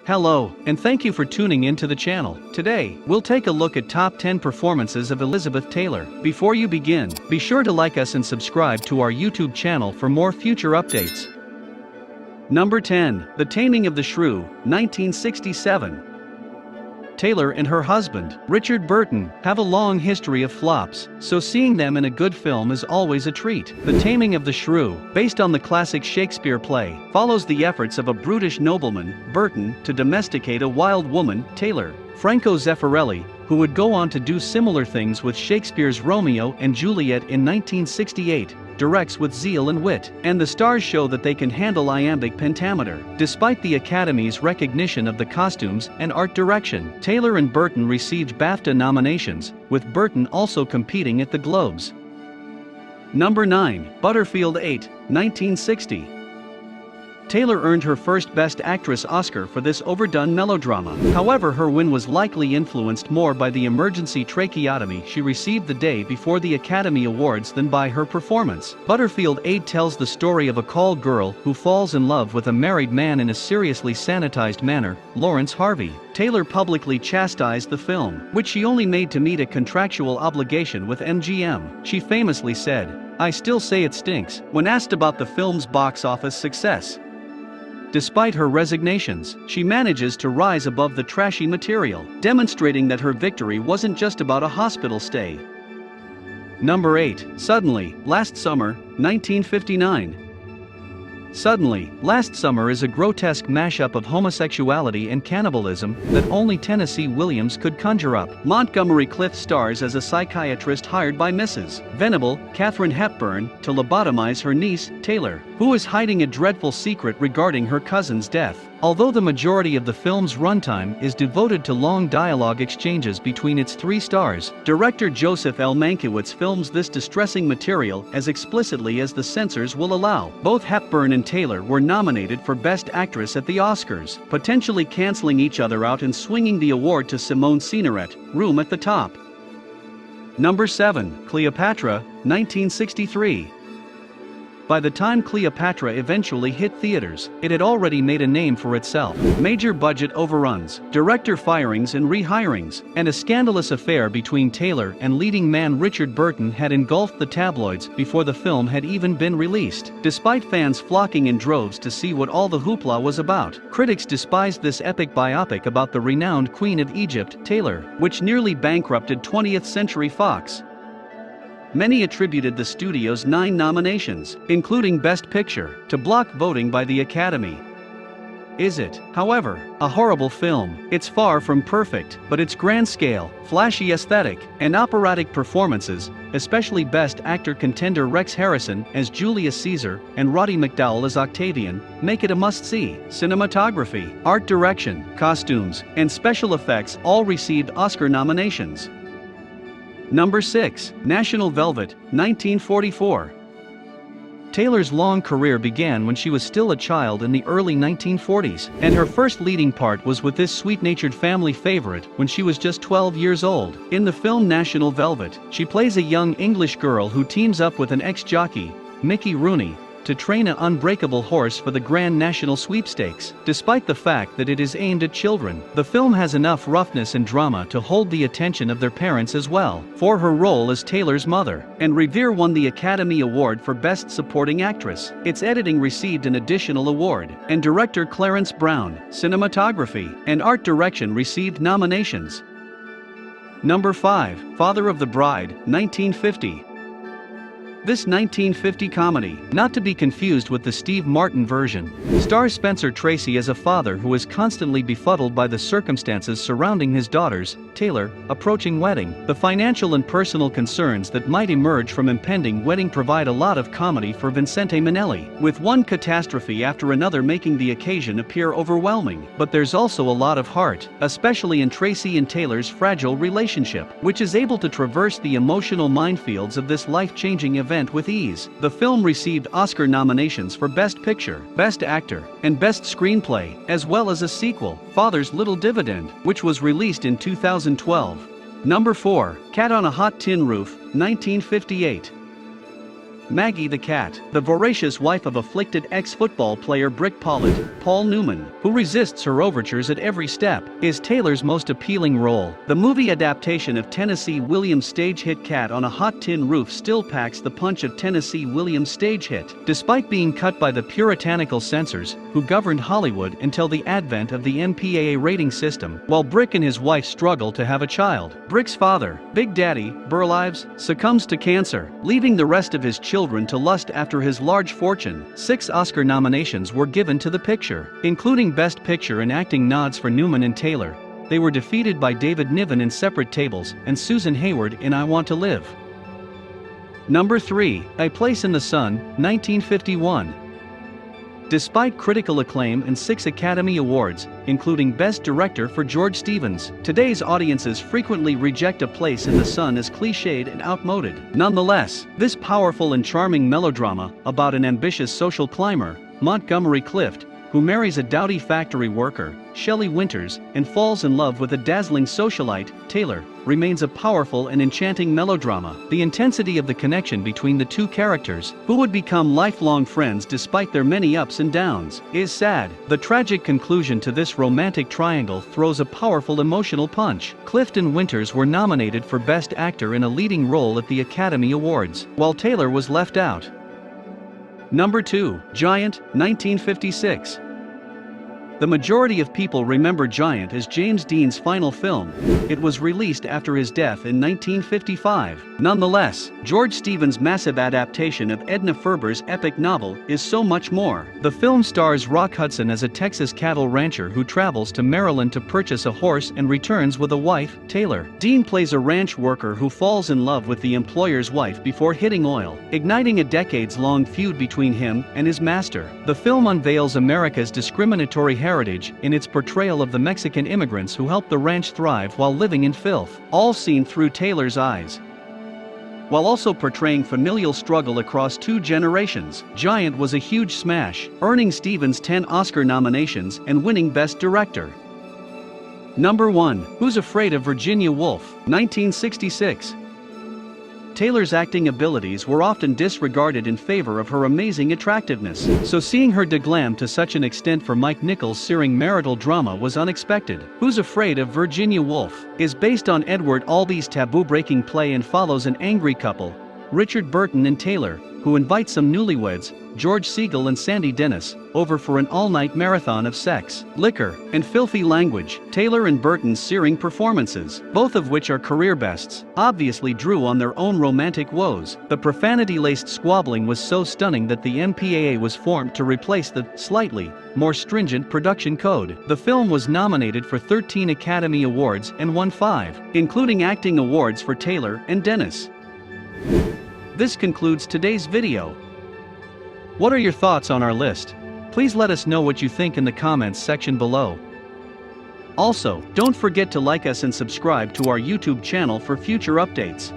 Hello, and thank you for tuning into the channel. Today, we'll take a look at top 10 performances of Elizabeth Taylor. Before you begin, be sure to like us and subscribe to our YouTube channel for more future updates. Number 10. The Taming of the Shrew, 1967. Taylor and her husband, Richard Burton, have a long history of flops, so seeing them in a good film is always a treat. The Taming of the Shrew, based on the classic Shakespeare play, follows the efforts of a brutish nobleman, Burton, to domesticate a wild woman, Taylor, Franco Zeffirelli, who would go on to do similar things with Shakespeare's Romeo and Juliet in 1968. Directs with zeal and wit, and the stars show that they can handle iambic pentameter. Despite the Academy's recognition of the costumes and art direction, Taylor and Burton received BAFTA nominations, with Burton also competing at the Globes. Number 9. Butterfield 8, 1960. Taylor earned her first Best Actress Oscar for this overdone melodrama. However, her win was likely influenced more by the emergency tracheotomy she received the day before the Academy Awards than by her performance. Butterfield 8 tells the story of a call girl who falls in love with a married man in a seriously sanitized manner, Lawrence Harvey. Taylor publicly chastised the film, which she only made to meet a contractual obligation with MGM. She famously said, "I still say it stinks," when asked about the film's box office success. Despite her resignations, she manages to rise above the trashy material, demonstrating that her victory wasn't just about a hospital stay. Number 8. Suddenly, Last Summer, 1959. Suddenly, Last Summer is a grotesque mashup of homosexuality and cannibalism that only Tennessee Williams could conjure up. Montgomery Clift stars as a psychiatrist hired by Mrs. Venable, Katharine Hepburn, to lobotomize her niece, Taylor, who is hiding a dreadful secret regarding her cousin's death. Although the majority of the film's runtime is devoted to long dialogue exchanges between its three stars, director Joseph L. Mankiewicz films this distressing material as explicitly as the censors will allow. Both Hepburn and Taylor were nominated for Best Actress at the Oscars, potentially canceling each other out and swinging the award to Simone Signoret, Room at the Top. Number 7. Cleopatra, 1963. By the time Cleopatra eventually hit theaters, it had already made a name for itself. Major budget overruns, director firings and rehirings, and a scandalous affair between Taylor and leading man Richard Burton had engulfed the tabloids before the film had even been released. Despite fans flocking in droves to see what all the hoopla was about, critics despised this epic biopic about the renowned Queen of Egypt, Taylor, which nearly bankrupted 20th Century Fox. Many attributed the studio's 9 nominations, including Best Picture, to block voting by the Academy. Is it, however, a horrible film? It's far from perfect, but its grand scale, flashy aesthetic, and operatic performances, especially Best Actor contender Rex Harrison as Julius Caesar and Roddy McDowall as Octavian, make it a must-see. Cinematography, art direction, costumes, and special effects all received Oscar nominations. Number 6. National Velvet, 1944. Taylor's long career began when she was still a child in the early 1940s, and her first leading part was with this sweet-natured family favorite when she was just 12 years old. In the film National Velvet, she plays a young English girl who teams up with an ex-jockey, Mickey Rooney, to train an unbreakable horse for the Grand National Sweepstakes. Despite the fact that it is aimed at children, the film has enough roughness and drama to hold the attention of their parents as well. For her role as Taylor's mother, and Revere won the Academy Award for Best Supporting Actress. Its editing received an additional award, and director Clarence Brown, cinematography, and art direction received nominations. Number 5. Father of the Bride, 1950. This 1950 comedy, not to be confused with the Steve Martin version, stars Spencer Tracy as a father who is constantly befuddled by the circumstances surrounding his daughter's, Taylor, approaching wedding. The financial and personal concerns that might emerge from impending wedding provide a lot of comedy for Vincente Minnelli, with one catastrophe after another making the occasion appear overwhelming. But there's also a lot of heart, especially in Tracy and Taylor's fragile relationship, which is able to traverse the emotional minefields of this life-changing event with ease. The film received Oscar nominations for Best Picture, Best Actor, and Best Screenplay, as well as a sequel, Father's Little Dividend, which was released in 2012. Number 4. Cat on a Hot Tin Roof, 1958. Maggie the cat, the voracious wife of afflicted ex-football player Brick Pollitt, Paul Newman, who resists her overtures at every step, is Taylor's most appealing role. The movie adaptation of Tennessee Williams' stage hit Cat on a Hot Tin Roof still packs the punch of Tennessee Williams' stage hit, despite being cut by the puritanical censors who governed Hollywood until the advent of the MPAA rating system, while Brick and his wife struggle to have a child. Brick's father, Big Daddy Burlives, succumbs to cancer, leaving the rest of his children to lust after his large fortune. 6 Oscar nominations were given to the picture, including Best Picture and acting nods for Newman and Taylor. They were defeated by David Niven in Separate Tables and Susan Hayward in I Want to Live. Number 3, A Place in the Sun, 1951. Despite critical acclaim and 6 Academy Awards, including Best Director for George Stevens, today's audiences frequently reject A Place in the Sun as cliched and outmoded. Nonetheless, this powerful and charming melodrama about an ambitious social climber, Montgomery Clift, who marries a dowdy factory worker, Shelley Winters, and falls in love with a dazzling socialite, Taylor, remains a powerful and enchanting melodrama. The intensity of the connection between the two characters, who would become lifelong friends despite their many ups and downs, is sad. The tragic conclusion to this romantic triangle throws a powerful emotional punch. Clift and Winters were nominated for Best Actor in a Leading Role at the Academy Awards, while Taylor was left out. Number 2, Giant, 1956. The majority of people remember Giant as James Dean's final film. It was released after his death in 1955. Nonetheless, George Stevens' massive adaptation of Edna Ferber's epic novel is so much more. The film stars Rock Hudson as a Texas cattle rancher who travels to Maryland to purchase a horse and returns with a wife, Taylor. Dean plays a ranch worker who falls in love with the employer's wife before hitting oil, igniting a decades-long feud between him and his master. The film unveils America's discriminatory heritage in its portrayal of the Mexican immigrants who helped the ranch thrive while living in filth, all seen through Taylor's eyes. While also portraying familial struggle across 2 generations, Giant was a huge smash, earning Stevens 10 Oscar nominations and winning Best Director. Number 1, Who's Afraid of Virginia Woolf, 1966. Taylor's acting abilities were often disregarded in favor of her amazing attractiveness, so seeing her deglam to such an extent for Mike Nichols' searing marital drama was unexpected. Who's Afraid of Virginia Woolf is based on Edward Albee's taboo-breaking play and follows an angry couple, Richard Burton and Taylor, who invite some newlyweds, George Segal and Sandy Dennis, over for an all-night marathon of sex, liquor, and filthy language. Taylor and Burton's searing performances, both of which are career bests, obviously drew on their own romantic woes. The profanity-laced squabbling was so stunning that the MPAA was formed to replace the slightly more stringent production code. The film was nominated for 13 Academy Awards and won 5, including acting awards for Taylor and Dennis. This concludes today's video. What are your thoughts on our list? Please let us know what you think in the comments section below. Also, don't forget to like us and subscribe to our YouTube channel for future updates.